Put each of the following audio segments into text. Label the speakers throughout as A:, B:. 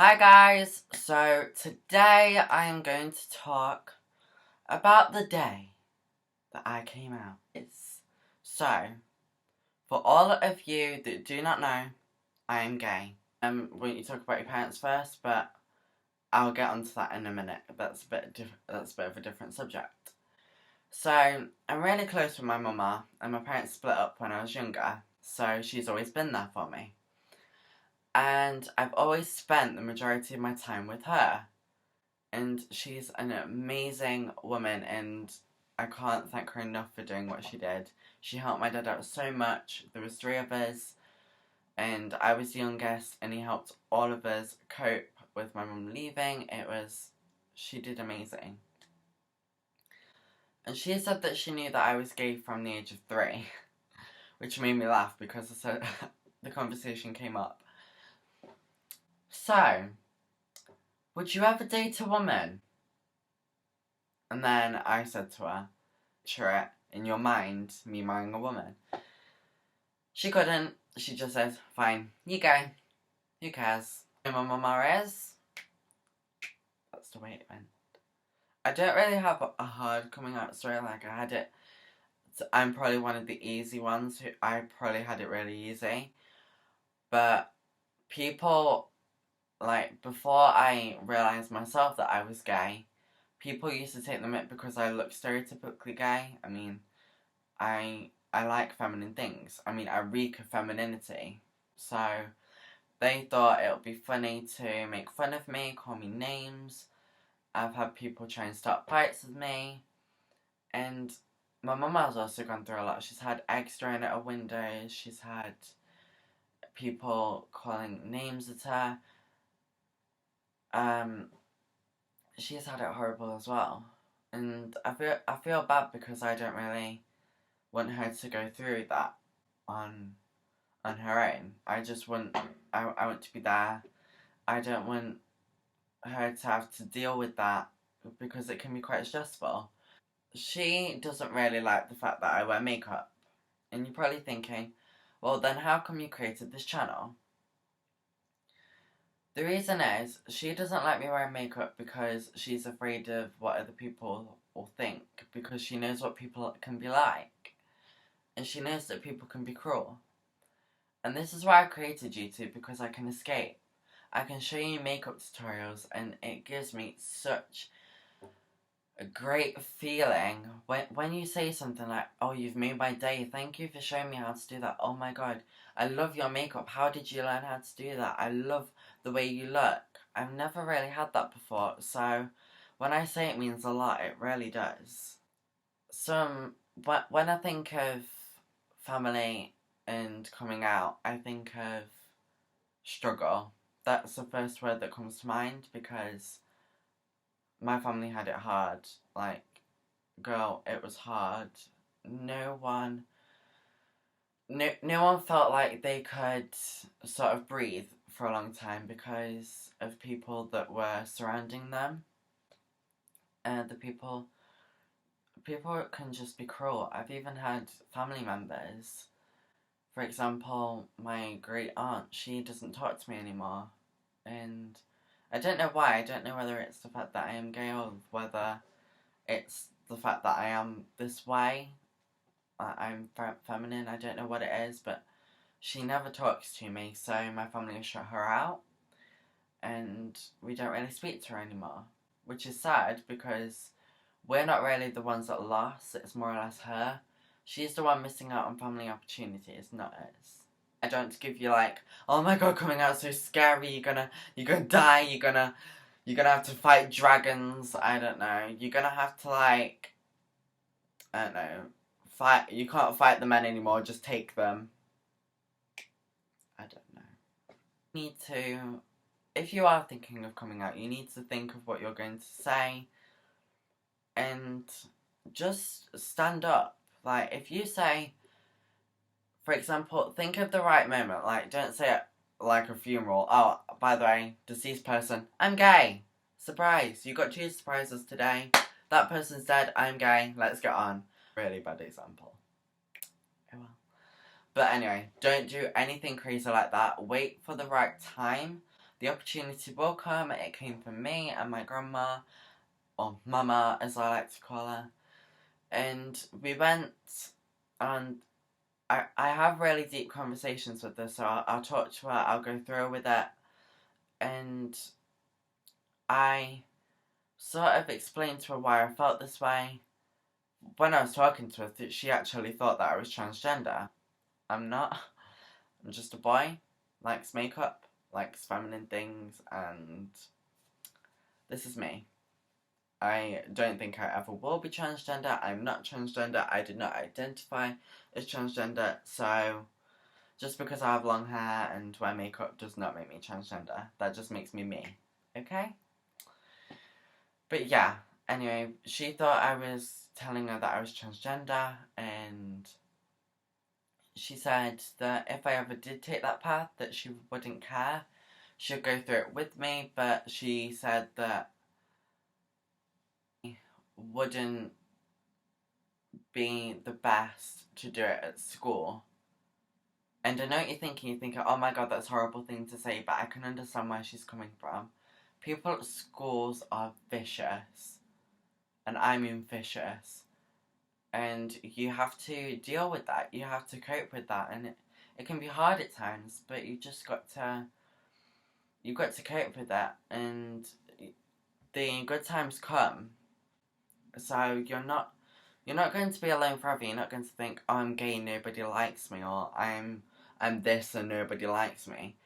A: Hi guys, so today I am going to talk about the day that I came out. So, for all of you that do not know, I am gay. Won't you talk about your parents first, but I'll get onto that in a minute. That's a bit of a different subject. So, I'm really close with my mama, and my parents split up when I was younger, so she's always been there for me. And I've always spent the majority of my time with her. And she's an amazing woman, and I can't thank her enough for doing what she did. She helped my dad out so much. There was three of us, and I was the youngest, and he helped all of us cope with my mum leaving. She did amazing. And she said that she knew that I was gay from the age of 3, which made me laugh because the conversation came up. So, would you ever date a woman? And then I said to her, picture it in your mind, me marrying a woman. She couldn't. She just said, fine, you go. Who cares? And my mama is. That's the way it went. I don't really have a hard coming out story like I had it. I'm probably one of the easy ones. I probably had it really easy. But people, like, before I realised myself that I was gay, people used to take the mick because I look stereotypically gay. I mean, I like feminine things. I mean, I reek of femininity. So they thought it would be funny to make fun of me, call me names. I've had people try and start fights with me. And my mum has also gone through a lot. She's had eggs thrown at her windows. She's had people calling names at her. She's had it horrible as well. And I feel bad because I don't really want her to go through that on her own. I just want I want to be there. I don't want her to have to deal with that because it can be quite stressful. She doesn't really like the fact that I wear makeup. And you're probably thinking, well then how come you created this channel? The reason is, she doesn't like me wearing makeup because she's afraid of what other people will think, because she knows what people can be like. And she knows that people can be cruel. And this is why I created YouTube, because I can escape. I can show you makeup tutorials, and it gives me such a great feeling when you say something like, oh, you've made my day, thank you for showing me how to do that, oh my god, I love your makeup, how did you learn how to do that, I love the way you look. I've never really had that before, so when I say it means a lot, it really does. When I think of family and coming out, I think of struggle. That's the first word that comes to mind, because my family had it hard. Like, girl, it was hard. No one felt like they could sort of breathe for a long time because of people that were surrounding them. And the people can just be cruel. I've even had family members, for example, my great aunt, she doesn't talk to me anymore. And I don't know why. I don't know whether it's the fact that I am gay or whether it's the fact that I am this way. I'm feminine. I don't know what it is, but she never talks to me, so my family has shut her out. And we don't really speak to her anymore. Which is sad because we're not really the ones that lost. It's more or less her. She's the one missing out on family opportunities, not us. I don't give you like, oh my god, coming out so scary, you're gonna die, you're gonna have to fight dragons, I don't know. You're gonna have to like, I don't know, fight, you can't fight the men anymore, just take them. I don't know. You need to, if you are thinking of coming out, you need to think of what you're going to say and just stand up. Like, if you say, for example, think of the right moment. Like, don't say it like a funeral. Oh, by the way, deceased person, I'm gay. Surprise, you got 2 surprises today. That person's dead, I'm gay, let's get on. Really bad example. Oh well. But anyway, don't do anything crazy like that. Wait for the right time. the opportunity will come. It came from me and my grandma, or mama as I like to call her. And we went, and I have really deep conversations with her, so I'll talk to her, I'll go through with it. And I sort of explained to her why I felt this way. When I was talking to her, she actually thought that I was transgender. I'm not. I'm just a boy, likes makeup, likes feminine things, and this is me. I don't think I ever will be transgender. I'm not transgender. I do not identify as transgender. So, just because I have long hair and wear makeup does not make me transgender. That just makes me me. Okay? But yeah, anyway, she thought I was telling her that I was transgender, and she said that if I ever did take that path, that she wouldn't care. She'd go through it with me, but she said that wouldn't be the best to do it at school. And I know what you're thinking, oh my god, that's a horrible thing to say, but I can understand where she's coming from. People at schools are vicious. And I mean vicious. And you have to deal with that. You have to cope with that. And it can be hard at times, but you've got to cope with that. And the good times come. So you're not going to be alone forever. You're not going to think, oh, I'm gay, nobody likes me, or I'm this and nobody likes me.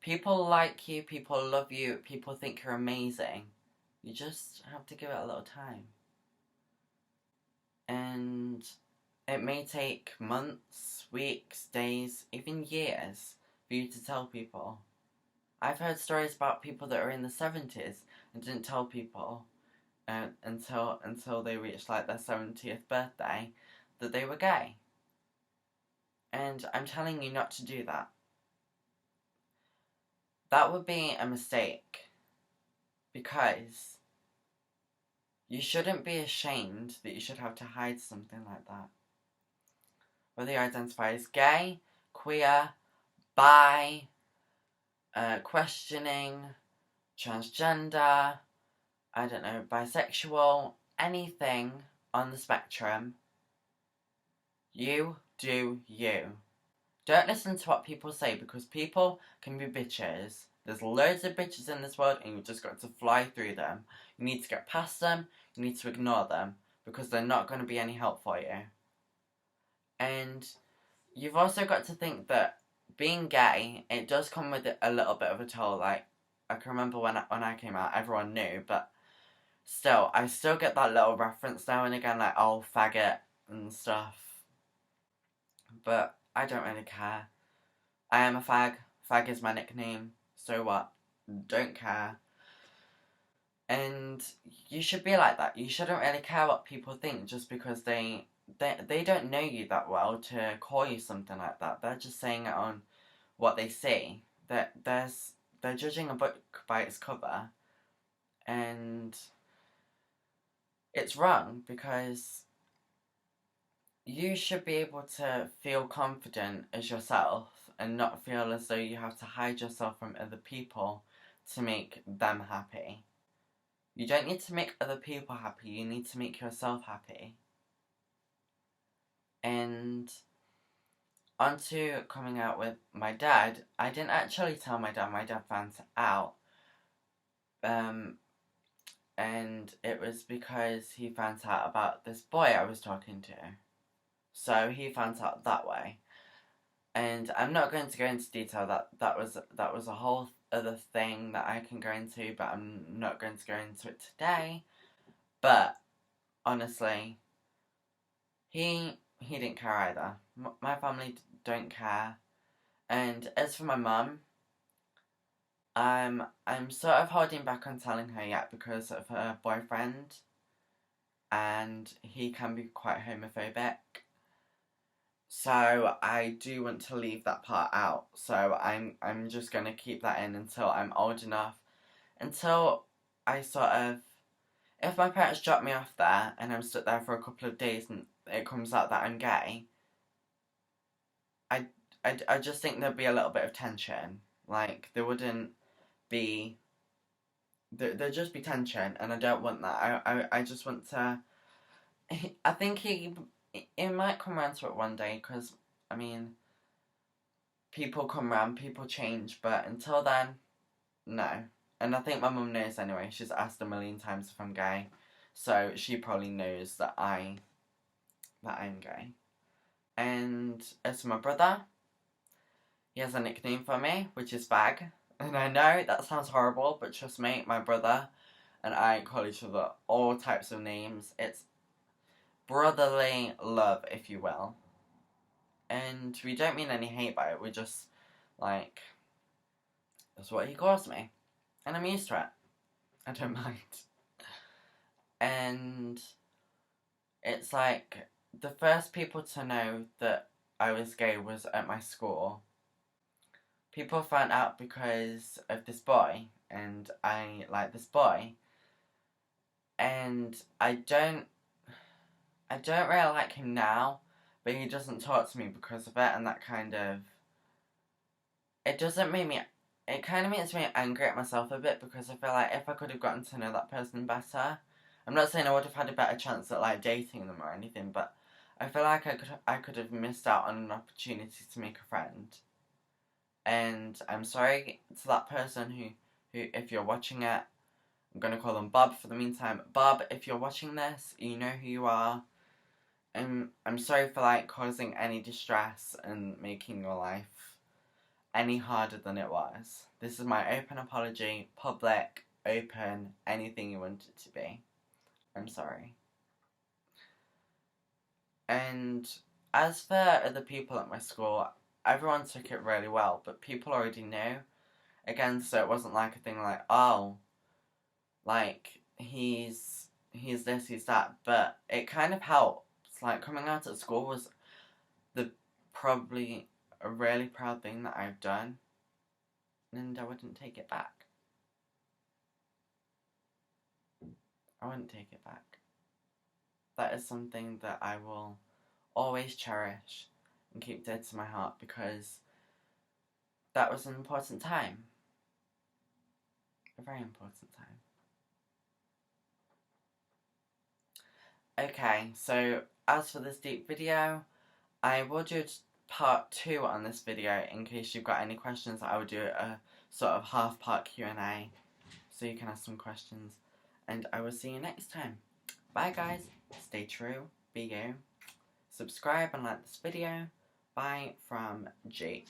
A: People like you, people love you, people think you're amazing. You just have to give it a little time. And it may take months, weeks, days, even years for you to tell people. I've heard stories about people that are in the 70s and didn't tell people until they reached like their 70th birthday that they were gay. And I'm telling you not to do that. That would be a mistake, because you shouldn't be ashamed that you should have to hide something like that. Whether you identify as gay, queer, bi, questioning, transgender, I don't know, bisexual, anything on the spectrum, you do you. Don't listen to what people say, because people can be bitches. There's loads of bitches in this world, and you've just got to fly through them. You need to get past them, you need to ignore them, because they're not going to be any help for you. And you've also got to think that being gay, it does come with a little bit of a toll. Like, I can remember when I came out, everyone knew, but still, I still get that little reference now and again, like, oh, faggot and stuff. But I don't really care. I am a fag. Fag is my nickname. So what? Don't care. And you should be like that. You shouldn't really care what people think just because they don't know you that well to call you something like that. They're just saying it on what they see. They're judging a book by its cover, and it's wrong, because you should be able to feel confident as yourself and not feel as though you have to hide yourself from other people to make them happy. You don't need to make other people happy, you need to make yourself happy. And onto coming out with my dad, I didn't actually tell my dad found out. And it was because he found out about this boy I was talking to. So he found out that way. And I'm not going to go into detail. That was a whole other thing that I can go into, but I'm not going to go into it today. But honestly, he didn't care either. My family don't care. And as for my mum, I'm sort of holding back on telling her yet because of her boyfriend, and he can be quite homophobic. So I do want to leave that part out. So I'm just gonna keep that in until I'm old enough. Until I sort of, if my parents drop me off there and I'm stuck there for a couple of days and it comes out that I'm gay, I just think there'd be a little bit of tension. Like, there wouldn't be there'll just be tension, and I don't want that. I just want to. I think he might come around to it one day, because I mean, people come around, people change, but until then, no. And I think my mum knows anyway. She's asked a million times if I'm gay, so she probably knows that I'm gay. And as for my brother, he has a nickname for me, which is Fag. And I know that sounds horrible, but trust me, my brother and I call each other all types of names. It's brotherly love, if you will. And we don't mean any hate by it. We just, like, that's what he calls me. And I'm used to it. I don't mind. And it's like, the first people to know that I was gay was at my school. People found out because of this boy, and I like this boy. And I don't really like him now, but he doesn't talk to me because of it, and that kind of, it kind of makes me angry at myself a bit, because I feel like if I could have gotten to know that person better, I'm not saying I would have had a better chance at, like, dating them or anything, but I feel like I could have missed out on an opportunity to make a friend. And I'm sorry to that person who if you're watching it, I'm going to call them Bob for the meantime. Bob, if you're watching this, you know who you are. I'm sorry for, like, causing any distress and making your life any harder than it was. This is my open apology, public, open, anything you want it to be. I'm sorry. And as for other people at my school, everyone took it really well, but people already knew. Again, so it wasn't like a thing like, oh, like, he's this, he's that, but it kind of helps. Like, coming out at school was probably a really proud thing that I've done, and I wouldn't take it back. I wouldn't take it back. That is something that I will always cherish and keep dear to my heart, because that was an important time. A very important time. Okay, so as for this deep video, I will do part 2 on this video in case you've got any questions. I will do a sort of half-part Q&A, so you can ask some questions. And I will see you next time. Bye guys, stay true, be you, subscribe and like this video. Bye from G.